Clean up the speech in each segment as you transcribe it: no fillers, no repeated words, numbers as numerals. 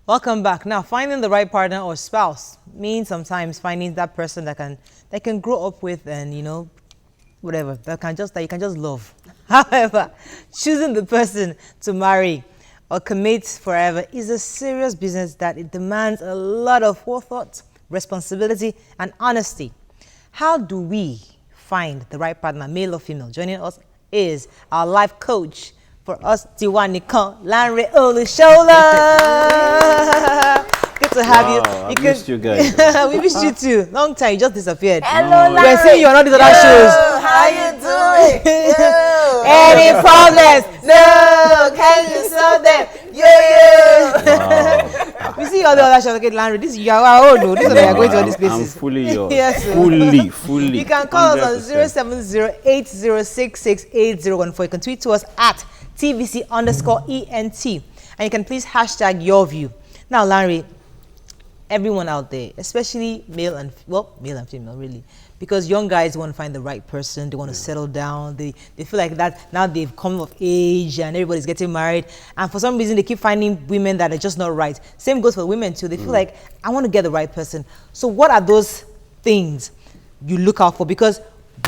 Welcome back. Now, finding the right partner or spouse means sometimes finding that person that can grow up with, and whatever that you can just love. However, choosing the person to marry or commit forever is a serious business that it demands a lot of forethought, responsibility, and honesty. How do we find the right partner, male or female? Joining us is our life coach for us, Tiwanika Lanre Olushola. Good to have you. I missed you guys. We missed you too. Long time, you just disappeared. Hello, Larry. We're seeing you on all these other shows. How you doing? Any problems? No, can you solve them? We see all the other shows. Okay, Lanre, this you are our own. This is why we are going to all these places. I'm fully yours. Yes, fully. You can call 100%. us on 070-806-6814. You can tweet to us at TVC_ENT. And you can please hashtag Yourview. Now, Larry, everyone out there, especially male and female, really, because young guys want to find the right person, they want to settle down, they feel like that now they've come of age and everybody's getting married, and for some reason they keep finding women that are just not right. Same goes for women too. They feel like, I want to get the right person. So what are those things you look out for? Because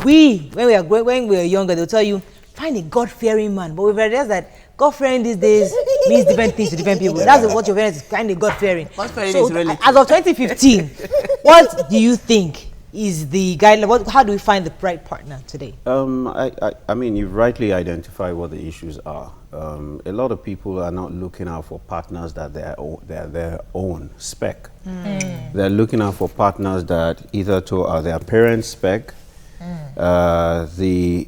when we were younger, they'll tell you, find a God-fearing man, but we've realized that God-fearing these days means different things to different people. That's what your parents is, kind of God-fearing. God-fearing So, is relative. as of 2015, what do you think is the guideline? How do we find the right partner today? I mean, you've rightly identified what the issues are. A lot of people are not looking out for partners that they're their own spec. They're looking out for partners that either are their parents' spec, the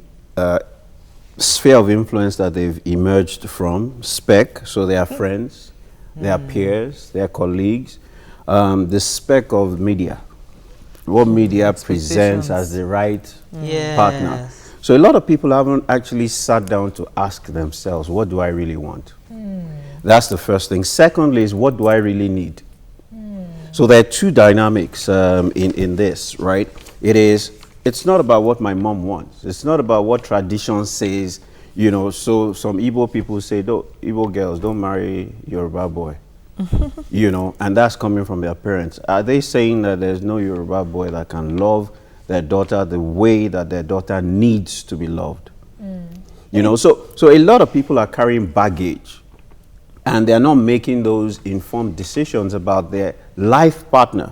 sphere of influence that they've emerged from, spec, so they are friends, they are peers, they are colleagues, the spec of media, what media presents as the right partner. So a lot of people haven't actually sat down to ask themselves, what do I really want? That's the first thing. Secondly is, what do I really need? So there are two dynamics in this, right? It's not about what my mom wants. It's not about what tradition says, so some Igbo people say, Igbo girls, don't marry Yoruba boy, and that's coming from their parents. Are they saying that there's no Yoruba boy that can love their daughter the way that their daughter needs to be loved? So a lot of people are carrying baggage, and they're not making those informed decisions about their life partner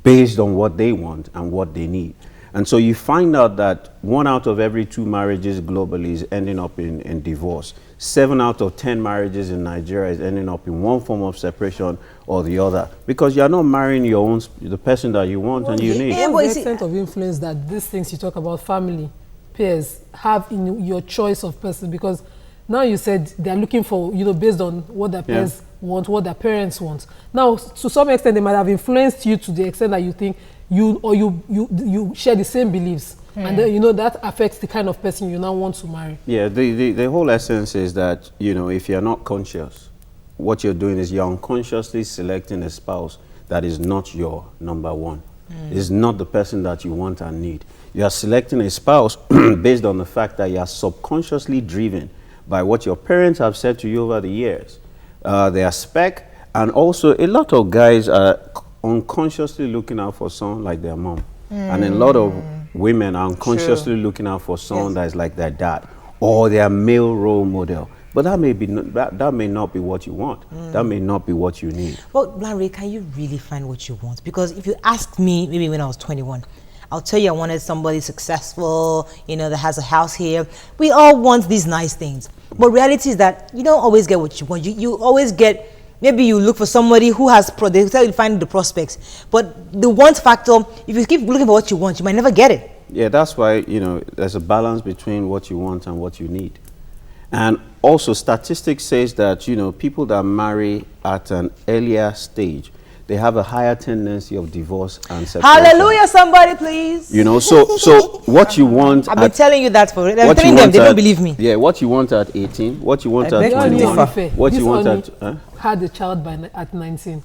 based on what they want and what they need. And so you find out that 1 out of every 2 marriages globally is ending up in divorce. 7 out of 10 marriages in Nigeria is ending up in one form of separation or the other, because you're not marrying the person that you want and you need. What's the extent of influence that these things you talk about, family, peers, have in your choice of person? Because now you said they're looking for, based on what their peers want, what their parents want. Now, to some extent, they might have influenced you to the extent that you think you share the same beliefs. And then, that affects the kind of person you now want to marry. Yeah, the whole essence is that, if you're not conscious, what you're doing is you're unconsciously selecting a spouse that is not your number one. Is not the person that you want and need. You are selecting a spouse based on the fact that you are subconsciously driven by what your parents have said to you over the years. Their spec, and also a lot of guys are unconsciously looking out for someone like their mom. And a lot of women are unconsciously looking out for someone that is like their dad or their male role model. But that may not be what you want. That may not be what you need. Well, Larry, can you really find what you want? Because if you ask me, maybe when I was 21, I'll tell you I wanted somebody successful, that has a house here. We all want these nice things. But reality is that you don't always get what you want. You always get, maybe you look for somebody who has, they tell you to find the prospects. But the want factor, if you keep looking for what you want, you might never get it. Yeah, that's why, there's a balance between what you want and what you need. And also, statistics says that, people that marry at an earlier stage, they have a higher tendency of divorce and separation. Hallelujah, somebody, please. So what you want. I've been telling you that for it. I'm telling them, they don't believe me. Yeah, what you want at 18, what you want at 21, what you want at. Had a child at 19.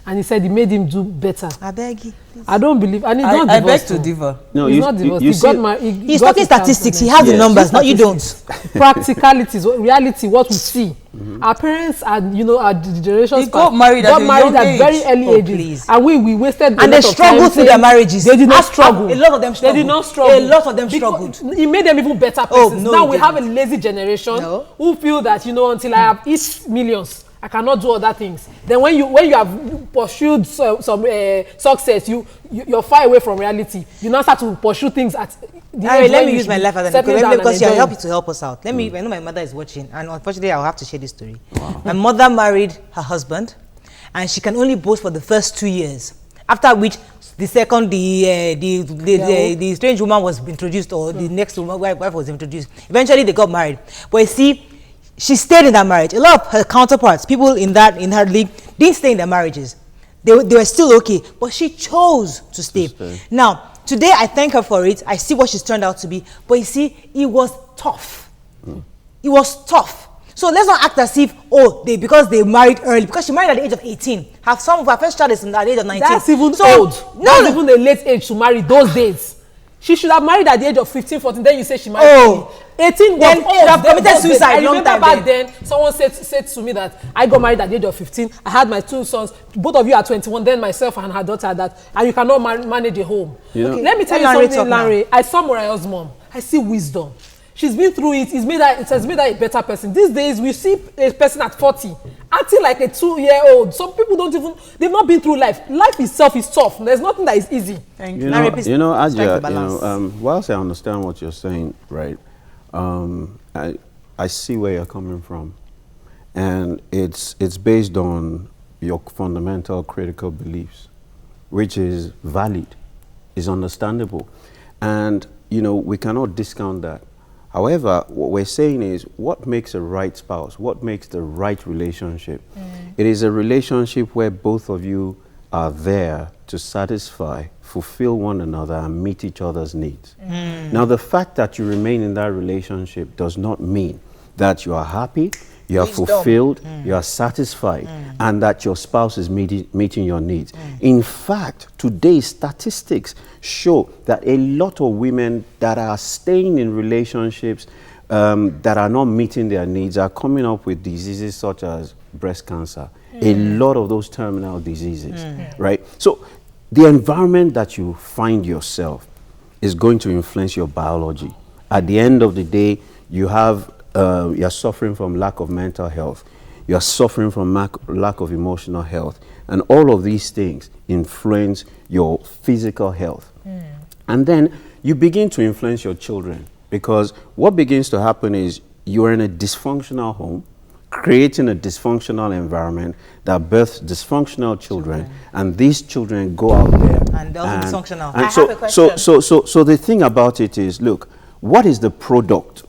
and he said it made him do better. I beg you. I don't believe, and he's not I beg divorced. to too. differ. No, He's you, not divorced. you He see, got married. He's talking statistics. He has the numbers. No, you don't. Practicalities, reality, what we see. Our parents and our generations He got married at a young age. very early Oh, ages, please. and we wasted. And they struggled through their marriages. They did not struggle. A lot of them struggled. They did not struggle. A lot of them Because struggled. It made them even better Oh, persons. no, Now it we have a didn't. lazy generation No. who feel that until I have each millions, I cannot do other things. Then when you have pursued some success, you're far away from reality. You now start to pursue things at the All right, age let when me you use my should life as an settle example down because and you help enjoy. to help us out. I know my mother is watching, and unfortunately, I'll have to share this story. My mother married her husband, and she can only boast for the first 2 years. After which, the second, the strange woman was introduced, or the next woman, wife was introduced. Eventually, they got married. But you see, she stayed in that marriage. A lot of her counterparts, people in her league, didn't stay in their marriages. They were still okay, but she chose to stay. Now, today I thank her for it. I see what she's turned out to be. But you see, it was tough. It was tough. So let's not act as if, because they married early. Because she married at the age of 18. Some of her first child is at the age of 19. That's even so, old. That's even a late age to marry those days. She should have married at the age of 15, 14. Then you say she married. 18 then was old. she have committed those days. suicide I long remember time back then, someone said to me that I got married at the age of 15. I had my 2 sons. Both of you are 21. Then myself and her daughter and you cannot manage a home. Okay, let me tell you something, Larry. I saw Mariah's mom. I see wisdom. She's been through it. It has made her a better person. These days, we see a person at 40 acting like a 2-year-old. Some people they've not been through life. Life itself is tough. There's nothing that is easy. Thank you. Aja, whilst I understand what you're saying, right, I see where you're coming from. And it's based on your fundamental critical beliefs, which is valid, is understandable. And, we cannot discount that. However, what we're saying is, what makes a right spouse? What makes the right relationship? It is a relationship where both of you are there to satisfy, fulfill one another, and meet each other's needs. Now, the fact that you remain in that relationship does not mean that you are happy, you are fulfilled, you are satisfied, and that your spouse is meeting your needs. In fact, today's statistics show that a lot of women that are staying in relationships that are not meeting their needs are coming up with diseases such as breast cancer, a lot of those terminal diseases, right? So the environment that you find yourself is going to influence your biology. At the end of the day, you're suffering from lack of mental health. You're suffering from lack of emotional health. And all of these things influence your physical health. And then you begin to influence your children, because what begins to happen is you're in a dysfunctional home, creating a dysfunctional environment that births dysfunctional children, and these children go out there. And they're also dysfunctional. And I have a question. So the thing about it is, look, what is the product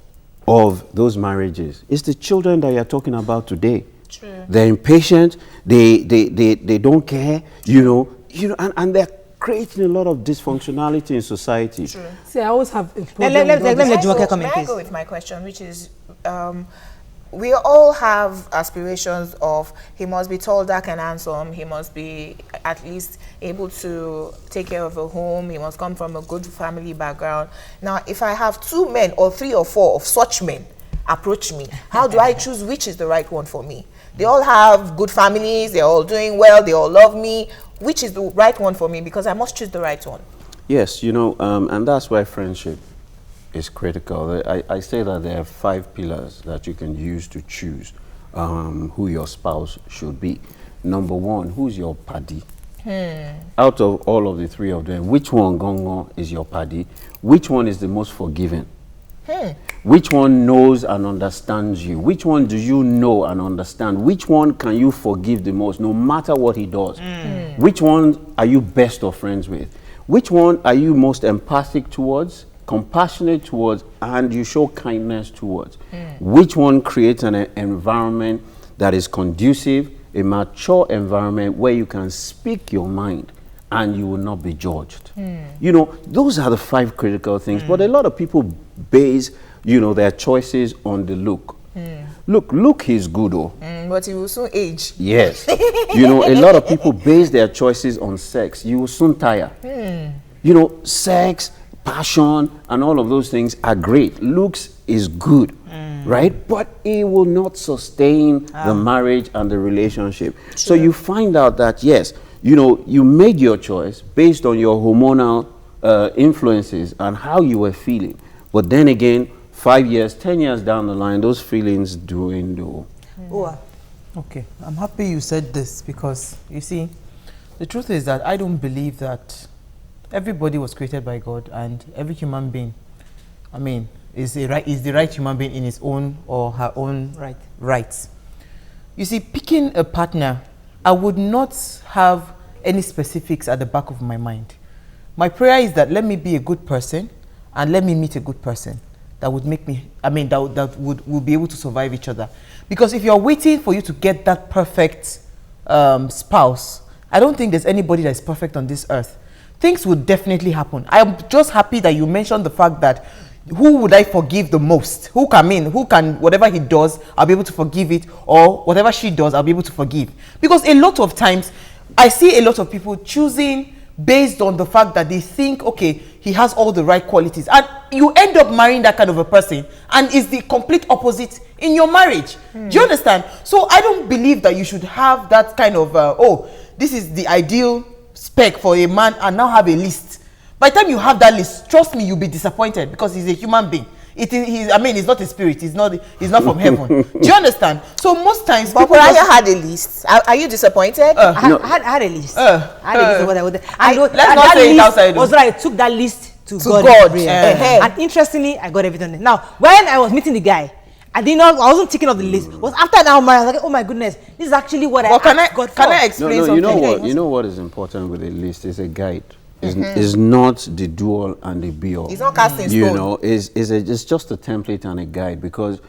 of those marriages? It's the children that you're talking about today. True. They're impatient, they don't care, and they're creating a lot of dysfunctionality in society. True. See, I always have a problem. Let with me all this. Jumoke come in, May I please. go with my question, which is, we all have aspirations of, he must be tall, dark, and handsome. He must be at least able to take care of a home. He must come from a good family background. Now, if I have 2 men or 3 or 4 of such men approach me, how do I choose which is the right one for me? They all have good families. They're all doing well. They all love me. Which is the right one for me? Because I must choose the right one. Yes, and that's why friendship is critical. I say that there are 5 pillars that you can use to choose who your spouse should be. Number 1, who's your paddy? Out of all of the 3 of them, which one gongo is your paddy? Which one is the most forgiving? Which one knows and understands you? Which one do you know and understand? Which one can you forgive the most, no matter what he does? Which one are you best of friends with? Which one are you most empathic towards, compassionate towards, and you show kindness towards? Which one creates an environment that is conducive, a mature environment where you can speak your mind and you will not be judged? Those are the 5 critical things. But a lot of people base, their choices on the look. Look is good, oh. But he will soon age. Yes. You know, a lot of people base their choices on sex. You will soon tire. You know, sex, passion, and all of those things are great. Looks is good, right? But it will not sustain the marriage and the relationship. True. So you find out that, yes, you know, you made your choice based on your hormonal influences and how you were feeling. But then again, 5 years, 10 years down the line, those feelings dwindle. Okay, I'm happy you said this, because you see, the truth is that I don't believe that everybody was created by God, and every human being, I mean, is the right human being in his own or her own rights. You see, picking a partner, I would not have any specifics at the back of my mind. My prayer is that let me be a good person and let me meet a good person that would make me, I mean, that would be able to survive each other. Because if you're waiting for you to get that perfect spouse, I don't think there's anybody that's perfect on this earth. Things would definitely happen. I'm just happy that you mentioned the fact that who would I forgive the most? Who can, whatever he does, I'll be able to forgive it, or whatever she does, I'll be able to forgive. Because a lot of times, I see a lot of people choosing based on the fact that they think, okay, he has all the right qualities. And you end up marrying that kind of a person, and it's the complete opposite in your marriage. Do you understand? So I don't believe that you should have that kind of, oh, this is the ideal spec for a man, and now have a list. By the time you have that list, trust me, you'll be disappointed, because he's a human being. I mean, he's not a spirit. He's not from heaven. Do you understand? So most times, but people had a list. Are you disappointed? I had a list. I had a list of what I would. Let's not say it outside. Was I took that list to God. And interestingly, I got everything. Now, when I was meeting the guy, I wasn't taking off the list. It was after now, I was like, oh my goodness, this is actually what I asked God for. Can I explain something? You know what? You know what is important with a list is a guide. Is not the do-all and the be-all. It's not casting stone. You know, it's just a template and a guide, because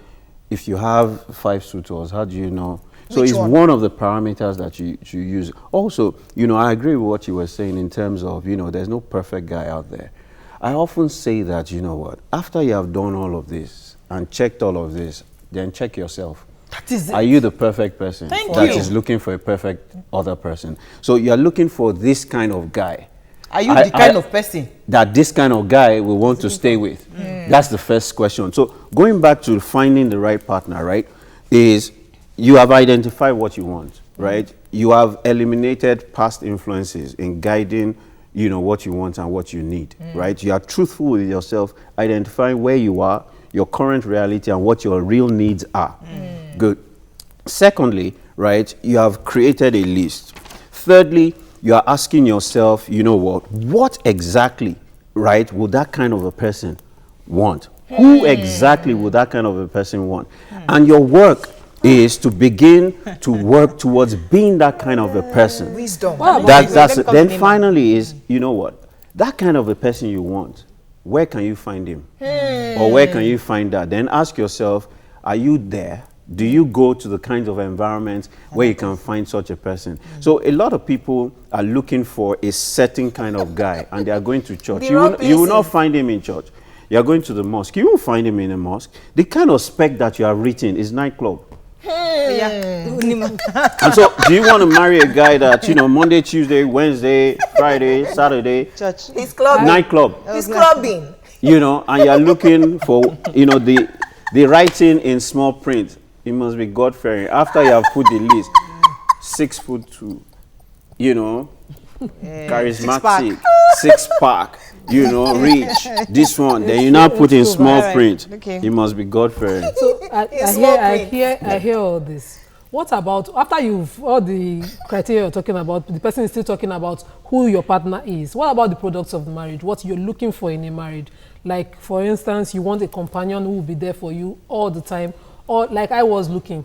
if you have 5 suitors, how do you know? So it's one of the parameters that you use. Also, you know, I agree with what you were saying in terms of, you know, there's no perfect guy out there. I often say that, you know what, after you have done all of this and checked all of this, then check yourself. That is it. Are you the perfect person that is looking for a perfect other person? So you're looking for this kind of guy. Are you the kind of person that this kind of guy will want to stay with? That's the first question. So going back to finding the right partner, right, is you have identified what you want, right? You have eliminated past influences in guiding, you know, what you want and what you need, right? You are truthful with yourself, identifying where you are, your current reality, and what your real needs are. Good. Secondly, right, you have created a list. Thirdly, you are asking yourself, you know what exactly, right, would that kind of a person want? Who exactly would that kind of a person want? And your work is to begin to work towards being that kind of a person. Wisdom. Then finally is, you know what, that kind of a person you want, where can you find him? Or where can you find that? Then ask yourself, are you there? Do you go to the kinds of environments where you can find such a person? So a lot of people are looking for a certain kind of guy, and they are going to church. You will not find him in church. You are going to the mosque. You will find him in a mosque. The kind of spec that you have written is nightclub. And so do you want to marry a guy that, you know, Monday, Tuesday, Wednesday, Friday, Saturday, church, he's clubbing, nightclub, he's clubbing, you know, and you're looking for, you know, the writing in small print. It must be God-fearing. After you have put the list, 6'2", you know, charismatic, six-pack, you know, rich, this one. Then you now put in small print. It must be God-fearing. So I hear all this. What about, after you've, all the criteria you're talking about, the person is still talking about who your partner is. What about the products of the marriage? What you're looking for in a marriage? Like, for instance, you want a companion who will be there for you all the time. Or like I was looking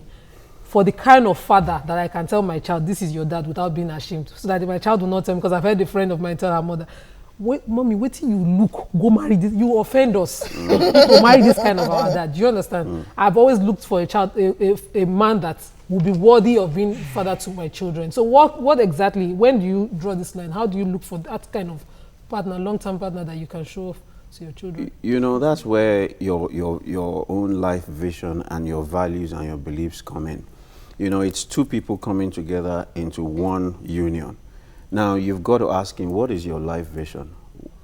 for the kind of father that I can tell my child, this is your dad, without being ashamed. So that my child will not tell me, because I've heard a friend of mine tell her mother, wait, mommy, wait till you look, go marry this, you offend us. Go marry this kind of our dad. Do you understand? I've always looked for a child, a man that will be worthy of being father to my children. So what exactly, when do you draw this line? How do you look for that kind of partner, long-term partner that you can show off to your children. You know, that's where your own life vision and your values and your beliefs come in. You know, it's two people coming together into one union. Now, you've got to ask him, what is your life vision?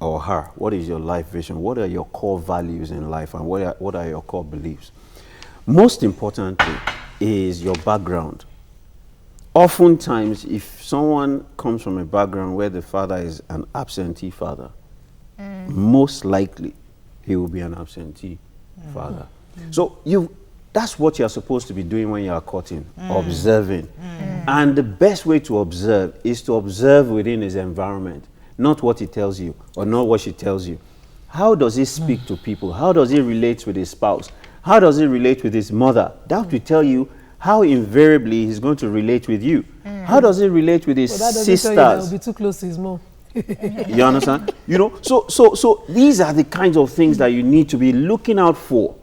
Or her, what is your life vision? What are your core values in life, and what are your core beliefs? Most importantly is your background. Oftentimes, if someone comes from a background where the father is an absentee father, most likely he will be an absentee father. So that's what you're supposed to be doing when you're courting, observing. And the best way to observe is to observe within his environment, not what he tells you or not what she tells you. How does he speak to people? How does he relate with his spouse? How does he relate with his mother? That will tell you how invariably he's going to relate with you. How does he relate with his sisters? Tell you that will be too close to his mom. You understand? You know, so these are the kinds of things that you need to be looking out for.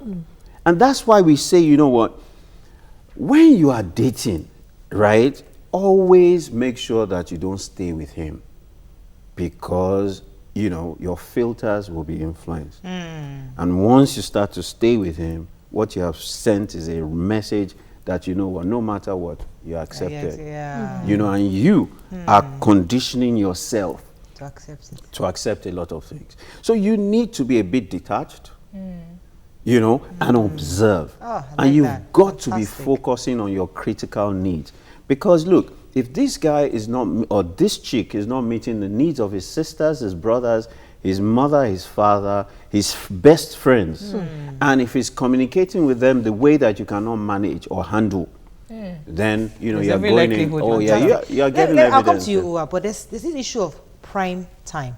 And that's why we say, you know what, when you are dating, right, always make sure that you don't stay with him, because, you know, your filters will be influenced. And once you start to stay with him, what you have sent is a message that, you know what, no matter what, you're accepted. You know, and you are conditioning yourself To accept it. to accept a lot of things. So you need to be a bit detached, you know, and observe. Oh, I like and you've that. got to be Fantastic. focusing on your critical needs. Because look, if this guy is not, or this chick is not meeting the needs of his sisters, his brothers, his mother, his father, his best friends, and if he's communicating with them the way that you cannot manage or handle, then, you know, There's you're every going in, likelihood oh you're yeah, you're getting I'll come evidence. to you, Uwa, but there's this issue of prime time.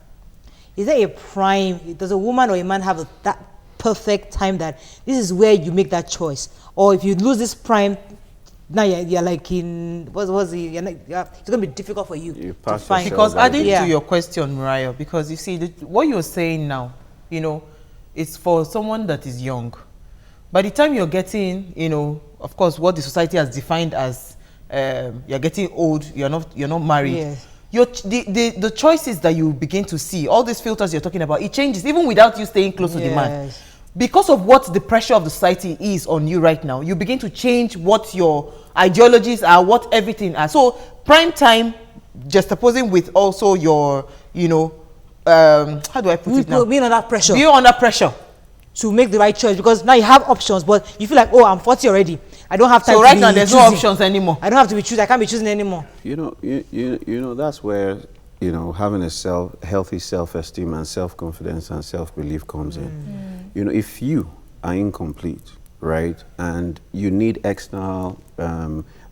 Is there a prime, does a woman or a man have that perfect time that this is where you make that choice? Or if you lose this prime, now you're like in, it's going to be difficult for you to pass find. yourself Because adding Yeah. to your question, Mariah, because you see, what you're saying now, you know, it's for someone that is young. By the time you're getting, you know, of course, what the society has defined as you're getting old, you're not married. Yes. The choices that you begin to see, all these filters you're talking about, it changes even without you staying close to the man. Yes. Because of what the pressure of the society is on you right now, you begin to change what your ideologies are, what everything are. So prime time, just opposing with also your, you know, how do I put it now? Being under pressure Being under pressure. to make the right choice, because now you have options, but you feel like, oh, I'm 40 already. I don't have time So to right be now there's choosing. no options anymore. I don't have to be choosing. I can't be choosing anymore. You know, you know, that's where, you know, having a healthy self-esteem and self-confidence and self-belief comes in. You know, if you are incomplete, right, and you need external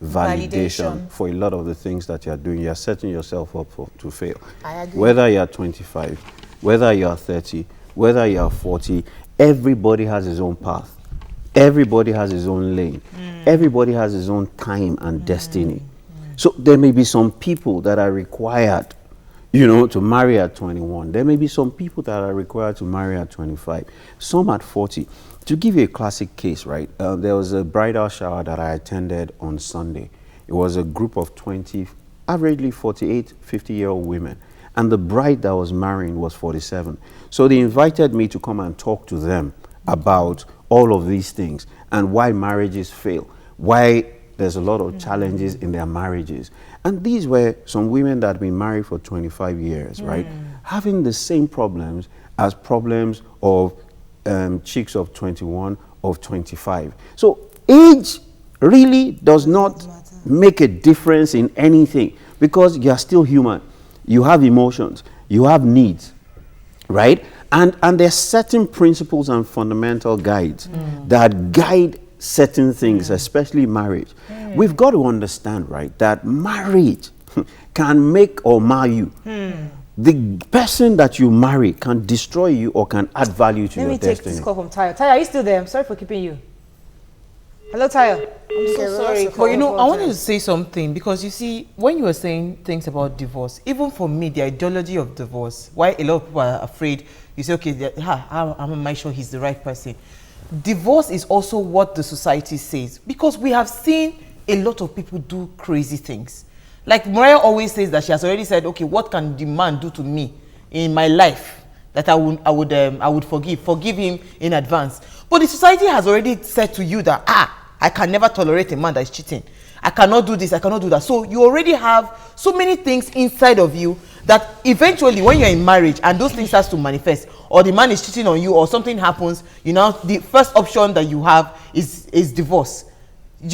validation for a lot of the things that you're doing, you're setting yourself up to fail. I agree. Whether you're 25, whether you're 30, whether you're 40, everybody has his own path. Everybody has his own lane. Everybody has his own time and destiny. So there may be some people that are required, you know, to marry at 21. There may be some people that are required to marry at 25. Some at 40. To give you a classic case, right? There was a bridal shower that I attended on Sunday. It was a group of 20, averagely 48, 50-year-old women. And the bride that was marrying was 47. So they invited me to come and talk to them about all of these things and why marriages fail, why there's a lot of challenges in their marriages. And these were some women that had been married for 25 years, right? Having the same problems as problems of chicks of 21, of 25. So age really does not make a difference in anything, because you're still human. You have emotions, you have needs, right? And there's certain principles and fundamental guides that guide certain things, especially marriage. We've got to understand, right, that marriage can make or mar you. The person that you marry can destroy you or can add value to Let your me take destiny. this call from Tayo. Tayo, are you still there? I'm sorry for keeping you. Hello, Tayo. I'm so sorry. But you know, I wanted to say something, because you see, when you were saying things about divorce, even for me, the ideology of divorce, why a lot of people are afraid, you say, okay, am I sure he's the right person? Divorce is also what the society says, because we have seen a lot of people do crazy things. Like Mariah always says that she has already said, okay, what can the man do to me in my life that I would forgive him in advance. But the society has already said to you that, I can never tolerate a man that is cheating. I cannot do this, I cannot do that. So you already have so many things inside of you that eventually when you're in marriage and those things start to manifest, or the man is cheating on you or something happens, the first option that you have is divorce.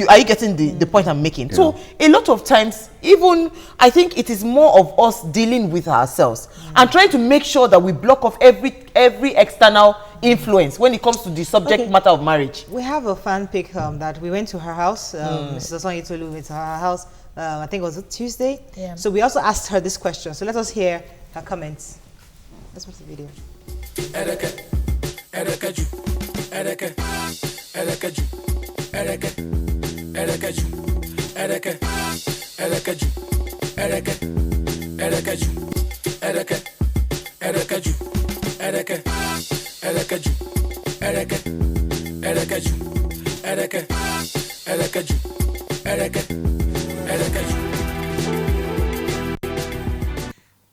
Are you getting the point I'm making? Yeah. So a lot of times, even I think it is more of us dealing with ourselves and trying to make sure that we block off every external influence when it comes to the subject matter of marriage. We have a fan pic that we went to her house. Mrs. Osanyitolu went to her house. I think it was Tuesday. Yeah. So we also asked her this question. So let us hear her comments. Let's watch the video.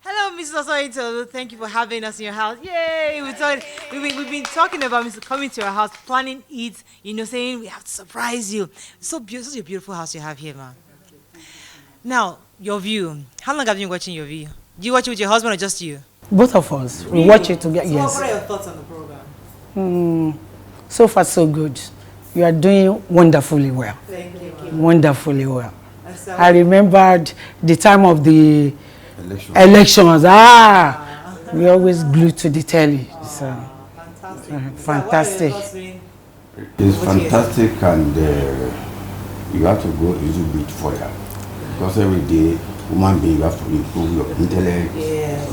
Hello, Mrs. Osanyitolu. Thank you for having us in your house. Yay! We've been talking about Mr. coming to our house, planning it, saying we have to surprise you. So beautiful, such a beautiful house you have here, man. Now, Yourview. How long have you been watching Yourview? Do you watch it with your husband or just you? Both of us. Really? We watch it together. So yes. What are your thoughts on the program? So far, so good. You are doing wonderfully well. Thank you. Wonderfully well. I remembered the time of the elections. We always glued to the telly. So, fantastic. It's fantastic, and you have to go a little bit further, because every day, human being, you have to improve your intellect,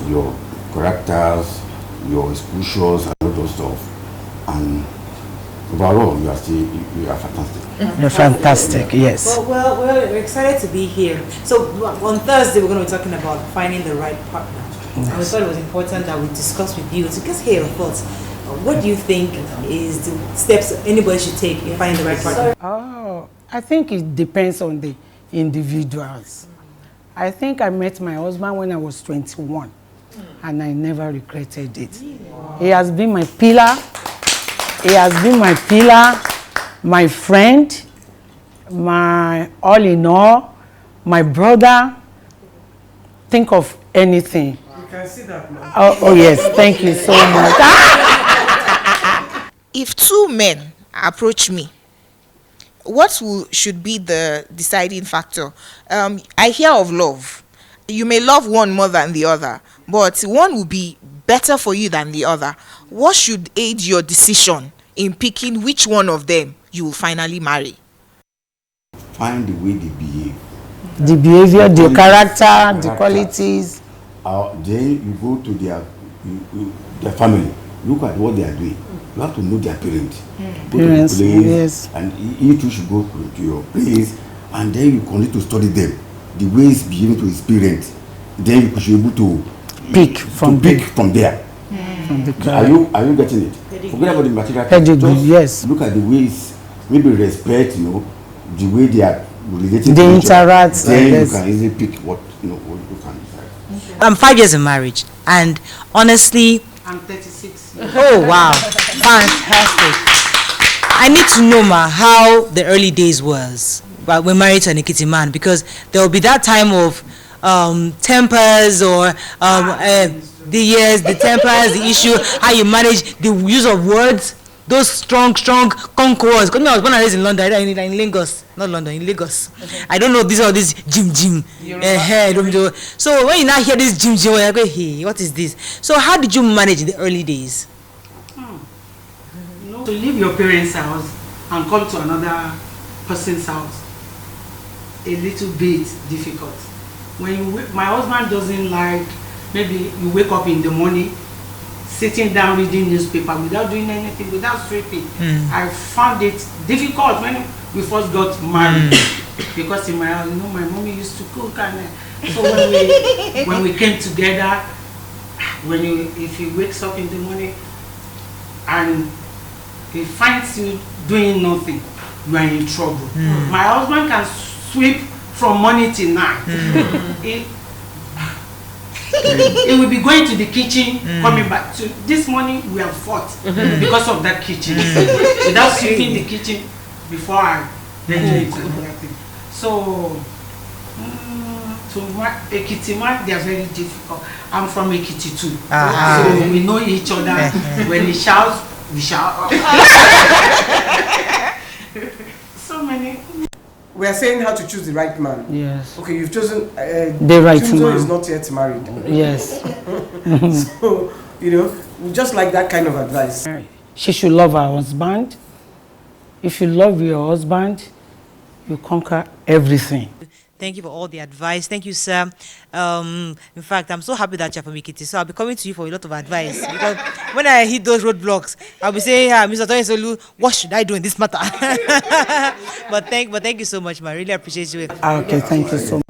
your characters, your exposures, and all those stuff. And overall, you are fantastic. You're fantastic, yes. Well, we're excited to be here. So on Thursday, we're going to be talking about finding the right partner. Yes. And we thought it was important that we discuss with you to just hear your thoughts. What do you think is the steps anybody should take in finding the right partner? Oh, I think it depends on the individuals. I think I met my husband when I was 21, and I never regretted it. Wow. He has been my pillar. He has been my pillar, my friend, my all in all, my brother. Think of anything. You can see that now. Oh yes, thank you so much. If two men approach me, what should be the deciding factor? I hear of love. You may love one more than the other, but one will be better for you than the other. What should aid your decision in picking which one of them you will finally marry? Find the way they behave. The behavior, the character, the qualities. Then you go to their family. Look at what they are doing. You have to know their parents. Go to the place, yes. And you too should go to your place, and then you continue to study them. The ways behaving to his parents. Then you should be able to pick from there. Are you getting it? Forget about the material. Just yes. Look at the ways, maybe respect, the way they are related. They interact. Then you can easily pick what you can decide. I'm 5 years in marriage, and honestly, I'm 36. Oh wow, fantastic! I need to know, how the early days was. But we're married to an Ekiti man, because there will be that time of tempers or the tempers, the issue, how you manage the use of words, those strong conquerors. Because I was born and raised in London, in Lagos, not London, in Lagos. Okay. I don't know this gym. So when you now hear this gym, you're like, hey, what is this? So how did you manage in the early days? To leave your parents' house and come to another person's house, a little bit difficult. My husband doesn't like, maybe you wake up in the morning, sitting down reading newspaper without doing anything, without sleeping. I found it difficult when we first got married, because in my house, my mommy used to cook, and so when we came together, if he wakes up in the morning and he finds you doing nothing, you are in trouble. My husband can sweep from morning till night. He will be going to the kitchen, coming back. So this morning we have fought because of that kitchen. Without sweeping the kitchen before I then do another thing. So to Ekiti man, they are very difficult. I'm from Ekiti too. So we know each other. When he shouts, we shout. So many. We are saying how to choose the right man. Yes. Okay, you've chosen The right Chunzo man. is not yet married. Yes. So, you know, we just like that kind of advice. She should love her husband. If you love your husband, you conquer everything. Thank you for all the advice. Thank you, sir. In fact, I'm so happy that you're from Ikiti, so I'll be coming to you for a lot of advice. Because when I hit those roadblocks, I'll be saying, Mr. Tony Solu, what should I do in this matter? but thank you so much, man. I really appreciate you. Okay, thank you so much.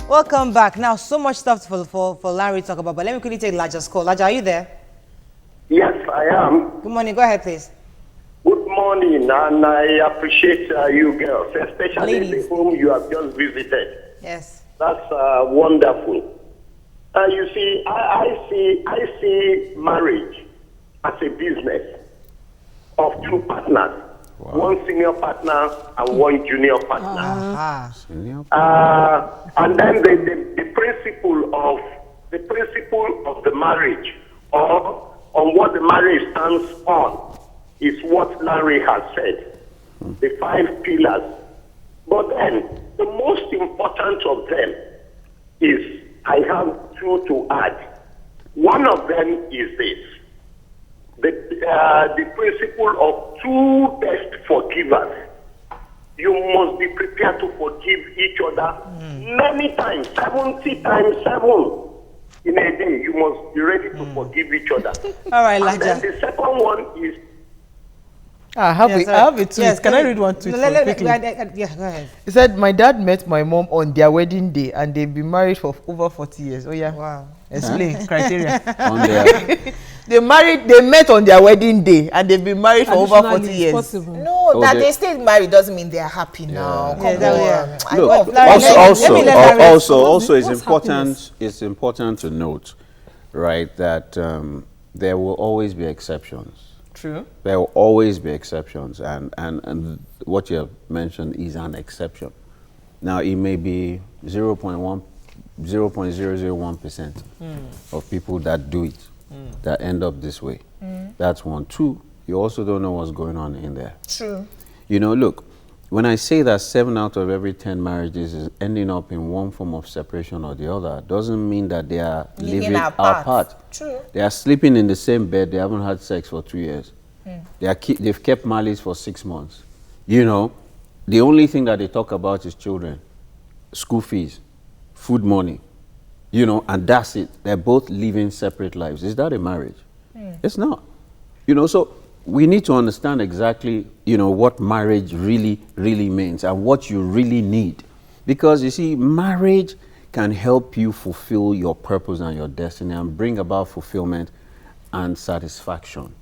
Welcome back. Now, so much stuff for Larry to talk about, but let me quickly take Laja's call. Laja, are you there? Yes, I am. Good morning. Go ahead, please. Good morning, and I appreciate you girls, especially Ladies. the home you have just visited. Yes. That's wonderful. You see, I see marriage as a business of two partners. Wow. One senior partner and one junior partner. And then the principle of the marriage, or on what the marriage stands on, is what Larry has said. The 5 pillars. But then the most important of them is, I have 2 to add. One of them is this. The principle of 2 best forgivers. You must be prepared to forgive each other many times, 70 times 7 in a day. You must be ready to forgive each other. All right, And then Laja. the second one is, I have a tweet. Yes, Can I read one tweet quickly? Yeah, go ahead. He said, my dad met my mom on their wedding day and they've been married for over 40 years. Oh yeah. Wow. Explain criteria. On their, They met on their wedding day and they've been married for over 40 Additionally, it's years. possible. No, that they stay married doesn't mean they're happy now. Come on. I look, know. Larry, let me let Larry- also it's what's important. It's important to note, right, that there will always be exceptions. True. There will always be exceptions, and what you have mentioned is an exception. Now, it may be 0.001% of people that do it that end up this way. That's one. 2, you also don't know what's going on in there. True. You know, look, when I say that 7 out of every 10 marriages is ending up in one form of separation or the other, doesn't mean that they are living apart. True. They are sleeping in the same bed. They haven't had sex for 2 years. They've kept malice for 6 months. You know, the only thing that they talk about is children, school fees, food money, you know, and that's it. They're both living separate lives. Is that a marriage? It's not. You know, so we need to understand exactly, you know, what marriage really, really means and what you really need. Because, you see, marriage can help you fulfill your purpose and your destiny and bring about fulfillment and satisfaction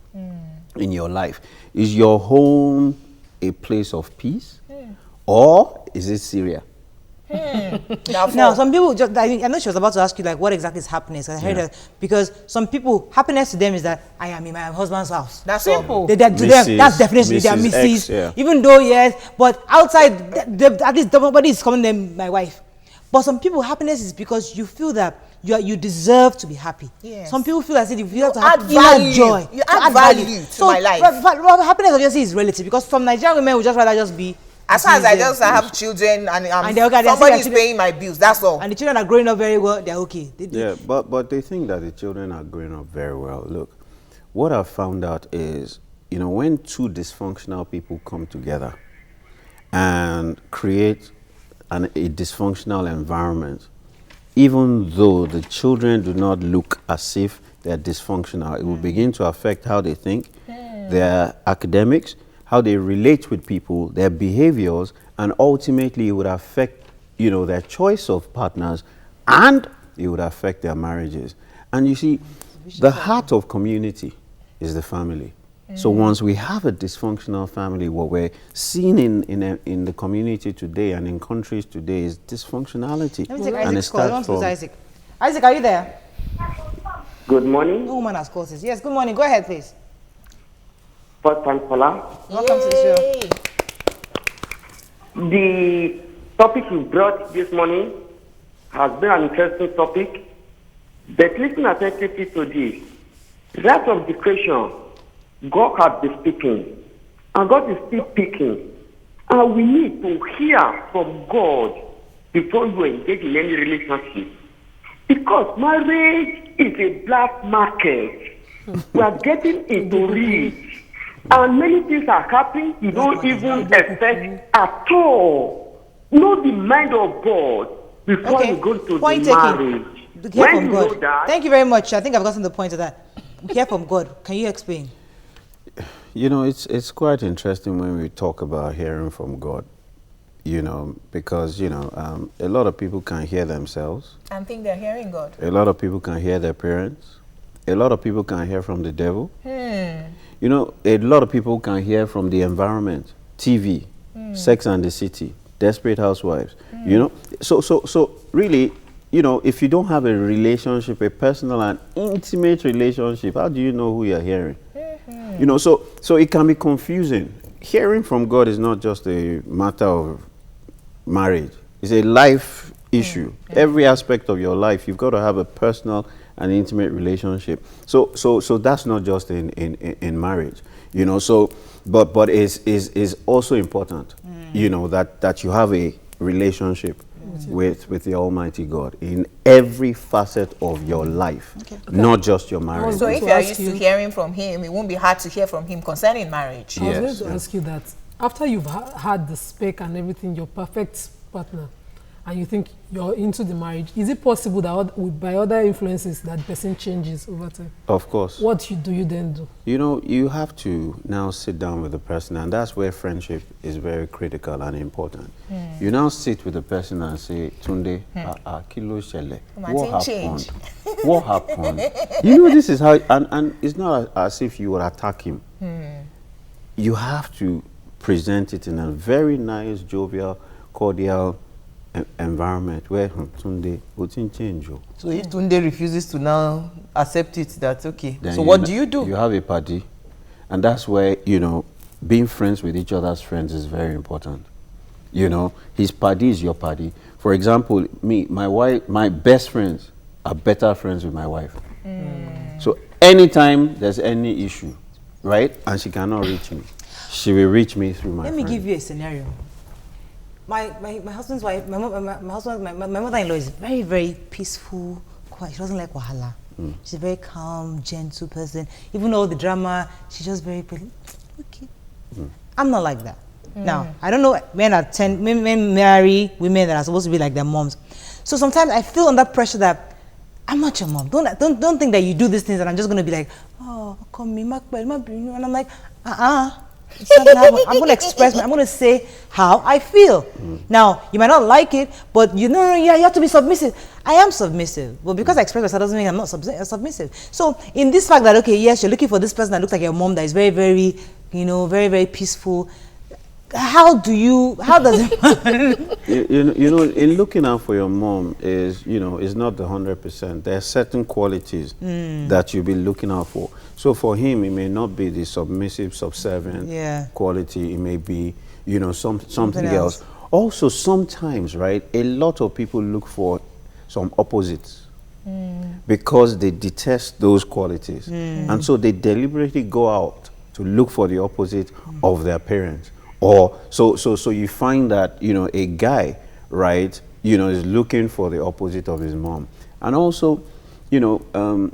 in your life. Is your home a place of peace? Or is it Syria? Now, some people just, I know she was about to ask you, like, what exactly is happiness. I heard that because some people, happiness to them is that I am in my husband's house. That's simple. To them, that's definitely their missus. Even though, yes, but outside, at least nobody is calling them my wife. But some people, happiness is because you feel that you deserve to be happy. Yes. Some people feel as if you have to add have value. inner joy. You add value to my life. Happiness obviously is relative because some Nigerian women would just rather just be. As far as I have children and okay, somebody is paying my bills, that's all. And the children are growing up very well, they're okay. Yeah, but they think that the children are growing up very well. Look, what I've found out is, you know, when 2 dysfunctional people come together and create a dysfunctional environment, even though the children do not look as if they're dysfunctional, it will begin to affect how they think, their academics, how they relate with people, their behaviors, and ultimately it would affect, you know, their choice of partners, and it would affect their marriages. And you see, the heart of community is the family. So once we have a dysfunctional family, what we're seeing in the community today and in countries today is dysfunctionality. Let me take And Isaac's call. I want to Isaac. Isaac, are you there? Good morning. No woman has called this. Yes, good morning. Go ahead, please. First time caller. Welcome to the show. The topic you brought this morning has been an interesting topic. But listen attentively to this. Right from the creation, God has been speaking, and God is still speaking. And we need to hear from God before you engage in any relationship. Because marriage is a black market. We are getting into it. And many things are happening you don't even expect at all. Know the mind of God before you go to point the marriage. Hear from God. Thank you very much. I think I've gotten the point of that. Hear from God. Can you explain? You know, it's quite interesting when we talk about hearing from God, you know, because, you know, a lot of people can hear themselves. And think they're hearing God. A lot of people can hear their parents. A lot of people can hear from the devil. You know, a lot of people can hear from the environment, TV, Sex and the City, Desperate Housewives, you know. So really, you know, if you don't have a relationship, a personal and intimate relationship, how do you know who you're hearing? You know, so it can be confusing. Hearing from God is not just a matter of marriage. It's a life issue. Every aspect of your life, you've got to have a personal and intimate relationship. So that's not just in marriage, you know. So, but is also important, you know, that you have a relationship with the Almighty God in every facet of your life, not just your marriage. So if you are used to hearing from Him, it won't be hard to hear from Him concerning marriage. I was going to ask you that after you've had the spec and everything, your perfect partner, and you think you're into the marriage, is it possible that by other influences that person changes over time? Of course. What do you then do? You know, you have to now sit down with the person, and that's where friendship is very critical and important. You now sit with the person and say, Tunde, kilo shele, what happened? What happened? You know, this is how, and it's not as if you would attack him. You have to present it in a very nice, jovial, cordial environment where Tunde wouldn't change you. So if Tunde refuses to now accept it, that's okay. Then so what do you do? You have a party, and that's where, you know, being friends with each other's friends is very important. You know, his party is your party. For example, my wife, my best friends are better friends with my wife. So anytime there's any issue, right, and she cannot reach me, she will reach me through my friend. Let me give you a scenario. My husband's wife, my mother-in-law is very, very peaceful, quiet. She doesn't like wahala. She's a very calm, gentle person. Even all the drama, she's just very pretty. Okay. I'm not like that. Now, I don't know men marry women that are supposed to be like their moms. So sometimes I feel under pressure that I'm not your mom. Don't think that you do these things and I'm just going to be like, oh, come me, and I'm like, it's not gonna happen. I'm going to express, I'm going to say how I feel. Now, you might not like it, but you know, you have to be submissive. I am submissive. But because I express myself doesn't mean I'm not submissive. So, in this fact that, okay, yes, you're looking for this person that looks like your mom that is very, very, you know, very, very peaceful. How does it you know, in looking out for your mom is, you know, is not the 100%. There are certain qualities that you'll be looking out for. So for him, it may not be the submissive, subservient quality. It may be, you know, something else. Also, sometimes, right, a lot of people look for some opposites because they detest those qualities. And so they deliberately go out to look for the opposite of their parents. Or so you find that, you know, a guy, right, you know, is looking for the opposite of his mom. And also, you know,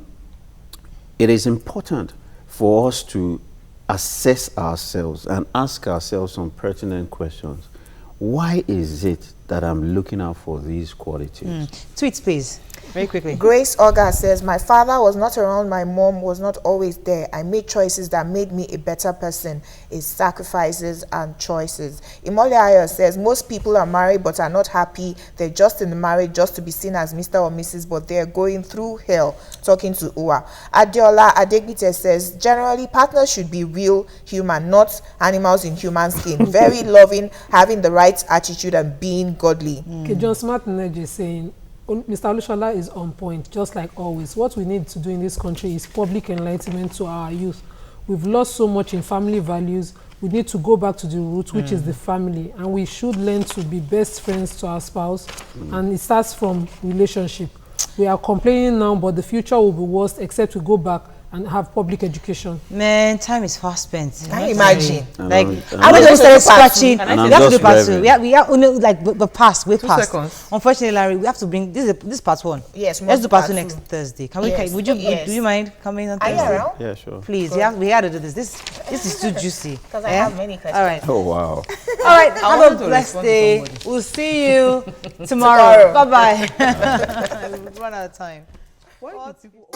it is important for us to assess ourselves and ask ourselves some pertinent questions. Why is it that I'm looking out for these qualities. Tweets, please. Very quickly. Grace Oga says, my father was not around, my mom was not always there. I made choices that made me a better person. It's sacrifices and choices. Imole Ayo says, most people are married but are not happy. They're just in the marriage just to be seen as Mr. or Mrs. but they're going through hell. Talking to Uwa. Adiola Adegbite says, generally partners should be real human, not animals in human skin. Very loving, having the right attitude and being godly. Okay, John Smartnedge is saying, Mr. Olushola is on point, just like always. What we need to do in this country is public enlightenment to our youth. We've lost so much in family values. We need to go back to the roots, which is the family. And we should learn to be best friends to our spouse. And it starts from relationship. We are complaining now, but the future will be worse except we go back and have public education. Man, time is fast spent. Can you imagine? Like, I we just started scratching. And We I'm have to do just part two. revving. We have like the past, way 2 past. seconds. Unfortunately, Larry, we have to bring this part one. Yes, we Let's must do do part part two two. next Thursday. Can we? Yes. Would you? Yes. Do you mind coming on Are you Thursday? around? Yeah, sure. Please, we have to do this. This is too juicy. Because I have many questions. All right. Oh, wow. All right. Have wanted a to blessed respond to day. somebody. We'll see you tomorrow. Bye bye. We've run out of time. Why do people